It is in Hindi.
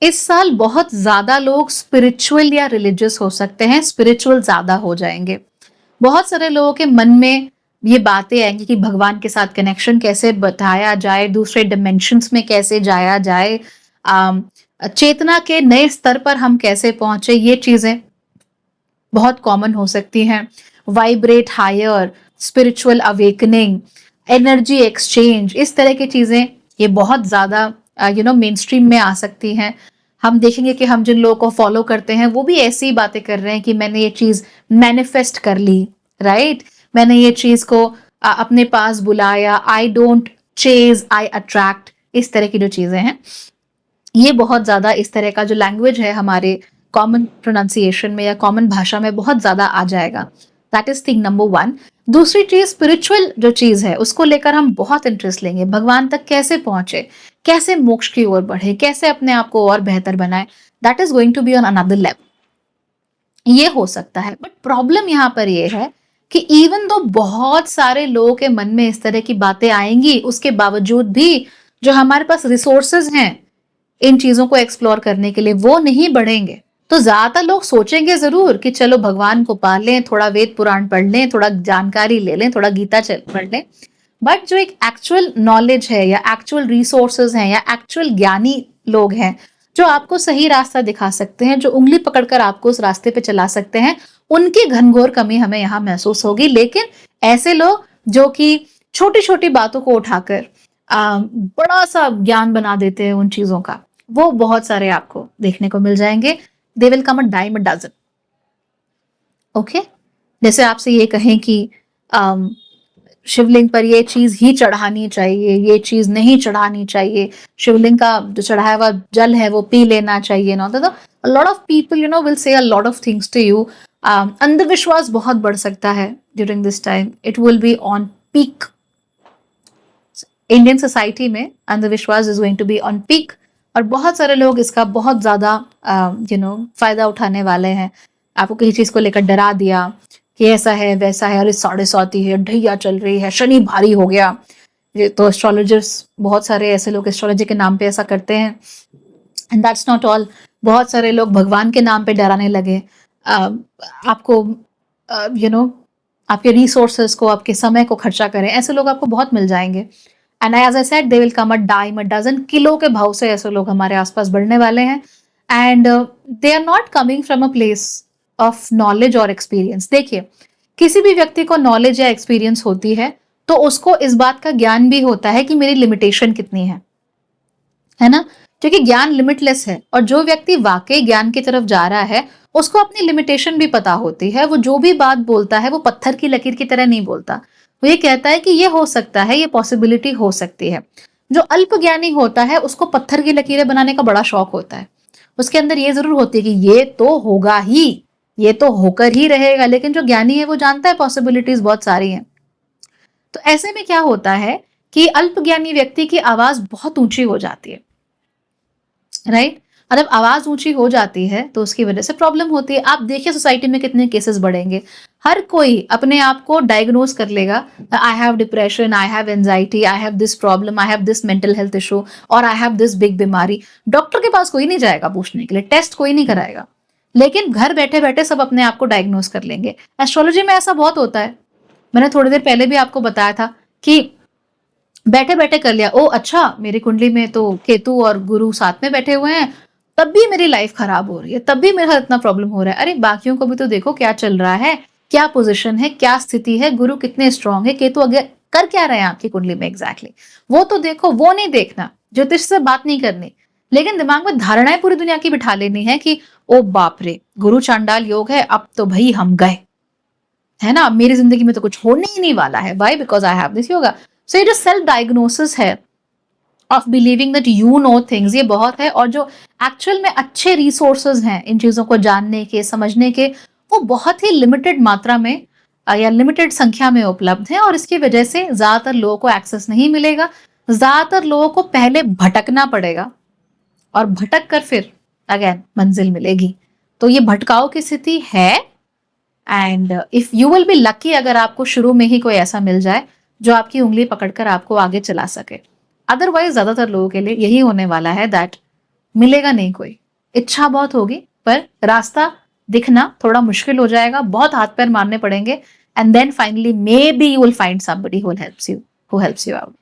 इस साल बहुत ज्यादा लोग स्पिरिचुअल या रिलीजियस हो सकते हैं, स्पिरिचुअल ज्यादा हो जाएंगे। बहुत सारे लोगों के मन में ये बातें आएंगी कि भगवान के साथ कनेक्शन कैसे बताया जाए, दूसरे डिमेंशंस में कैसे जाया जाए, आम, चेतना के नए स्तर पर हम कैसे पहुंचे, ये चीजें बहुत कॉमन हो सकती हैं। Vibrate higher, spiritual awakening, energy exchange, इस तरह की चीजें ये बहुत ज्यादा मेन स्ट्रीम में आ सकती हैं। हम देखेंगे कि हम जिन लोगों को फॉलो करते हैं वो भी ऐसी ही बातें कर रहे हैं कि मैंने ये चीज मैनिफेस्ट कर ली, राइट। मैंने ये चीज को अपने पास बुलाया, I don't chase, I attract, इस तरह की जो चीजें हैं, ये बहुत ज्यादा इस तरह का जो लैंग्वेज है हमारे कॉमन प्रोनाउंसिएशन में या कॉमन भाषा में बहुत ज्यादा आ जाएगा। That is thing number one. दूसरी चीज, स्पिरिचुअल जो चीज है उसको लेकर हम बहुत इंटरेस्ट लेंगे। भगवान तक कैसे पहुंचे, कैसे मोक्ष की ओर बढ़े, कैसे अपने आप को और बेहतर बनाए, that is going to be on another level. ये हो सकता है, बट प्रॉब्लम यहाँ पर ये है कि इवन दो बहुत सारे लोगों के मन में इस तरह की बातें आएंगी, उसके बावजूद भी जो हमारे पास रिसोर्सेज हैं इन चीजों को एक्सप्लोर करने के लिए, वो नहीं बढ़ेंगे। तो ज्यादातर लोग सोचेंगे जरूर कि चलो भगवान को पा लें, थोड़ा वेद पुराण पढ़ लें, थोड़ा जानकारी ले लें, थोड़ा गीता पढ़ लें, बट जो एक एक्चुअल नॉलेज है या एक्चुअल रिसोर्सेज हैं या एक्चुअल ज्ञानी लोग हैं जो आपको सही रास्ता दिखा सकते हैं, जो उंगली पकड़कर आपको उस रास्ते पे चला सकते हैं, उनकी घनघोर कमी हमें यहाँ महसूस होगी। लेकिन ऐसे लोग जो कि छोटी छोटी बातों को उठाकर बड़ा सा ज्ञान बना देते हैं उन चीजों का, वो बहुत सारे आपको देखने को मिल जाएंगे। They will come a dime a dozen. Okay, जैसे आपसे ये कहें कि शिवलिंग पर ये चीज ही चढ़ानी चाहिए, ये चीज नहीं चढ़ानी चाहिए, शिवलिंग का जो चढ़ाया हुआ जल है वो पी लेना चाहिए ना, तो lot of people will say a lot of things to you. अंधविश्वास बहुत बढ़ सकता है during this time, it will be on peak. Indian society में अंधविश्वास is going to be on peak, और बहुत सारे लोग इसका बहुत ज्यादा फायदा उठाने वाले हैं। आपको किसी चीज को लेकर डरा दिया कि ऐसा है वैसा है, अरे 7:30 है, ढैया चल रही है, शनि भारी हो गया। ये तो एस्ट्रोलॉजर्स, बहुत सारे ऐसे लोग एस्ट्रोलॉजी के नाम पे ऐसा करते हैं। एंड दैट्स नॉट ऑल, बहुत सारे लोग भगवान के नाम पे डराने लगे। आपको आपके रिसोर्सेस को, आपके समय को खर्चा करें, ऐसे लोग आपको बहुत मिल जाएंगे। And as I said, they will come a dime a dozen, kilo के भाव से ऐसे लोग हमारे आसपास बढ़ने वाले हैं। And they are not coming from a place of knowledge और एक्सपीरियंस। देखिए, किसी भी व्यक्ति को नॉलेज या एक्सपीरियंस होती है तो उसको इस बात का ज्ञान भी होता है कि मेरी लिमिटेशन कितनी है ना, क्योंकि ज्ञान लिमिटलेस है। और जो व्यक्ति वाकई ज्ञान की तरफ जा रहा है उसको अपनी लिमिटेशन भी पता होती है। वो जो भी बात बोलता है वो पत्थर की लकीर की तरह नहीं बोलता, वो ये कहता है कि ये हो सकता है, ये पॉसिबिलिटी हो सकती है। जो अल्प ज्ञानी होता है उसको पत्थर की लकीरें बनाने का बड़ा शौक होता है। उसके अंदर ये जरूर होती है कि ये तो होगा ही, ये तो होकर ही रहेगा, लेकिन जो ज्ञानी है वो जानता है पॉसिबिलिटीज बहुत सारी हैं। तो ऐसे में क्या होता है कि अल्प ज्ञानी व्यक्ति की आवाज बहुत ऊंची हो जाती है, राइट। और जब आवाज ऊंची हो जाती है तो उसकी वजह से प्रॉब्लम होती है। आप देखिए सोसाइटी में कितने केसेस बढ़ेंगे, हर कोई अपने आप को डायग्नोज कर लेगा, I have depression, I have anxiety, I have this problem, I have this mental health issue, और आई हैव दिस बिग बीमारी। डॉक्टर के पास कोई नहीं जाएगा पूछने के लिए, टेस्ट कोई नहीं कराएगा, लेकिन घर बैठे बैठे सब अपने आप को डायग्नोज कर लेंगे। एस्ट्रोलॉजी में ऐसा बहुत होता है। मैंने थोड़ी देर पहले भी आपको बताया था कि बैठे बैठे कर लिया, ओ अच्छा मेरी कुंडली में तो केतु और गुरु साथ में बैठे हुए हैं, तब भी मेरी लाइफ खराब हो रही है, तब भी मेरे साथ इतना प्रॉब्लम हो रहा है। अरे बाकियों को भी तो देखो क्या चल रहा है, क्या पोजीशन है, क्या स्थिति है, गुरु कितने स्ट्रांग है, केतु आगे कर क्या रहे हैं आपकी कुंडली में एग्जैक्टली, वो तो देखो। वो नहीं देखना, ज्योतिष से बात नहीं करनी, लेकिन दिमाग में धारणाएं पूरी दुनिया की बिठा लेनी है कि ओ बाप रे गुरु चांडाल योग है, अब तो भाई हम गए, है ना, मेरी जिंदगी में तो कुछ होने ही नहीं वाला है। Why? Because I have this yoga. So ये जो सेल्फ डायग्नोसिस है of believing that you know things, ये बहुत है। और जो एक्चुअल में अच्छे रिसोर्सेज हैं इन चीजों को जानने के, समझने के, वो बहुत ही लिमिटेड मात्रा में या लिमिटेड संख्या में उपलब्ध है। और इसकी वजह से ज्यादातर लोगों को एक्सेस नहीं मिलेगा। ज्यादातर लोगों को पहले भटकना पड़ेगा और भटक कर फिर अगेन मंजिल मिलेगी। तो ये भटकाव की स्थिति है। And if you will be lucky अगर आपको शुरू में ही कोई ऐसा मिल जाए जो आपकी उंगली पकड़कर आपको आगे चला सके। अदरवाइज ज्यादातर लोगों के लिए यही होने वाला है दैट मिलेगा नहीं कोई। इच्छा बहुत होगी पर रास्ता दिखना थोड़ा मुश्किल हो जाएगा, बहुत हाथ पैर मारने पड़ेंगे, and then finally maybe you will find somebody who helps you out.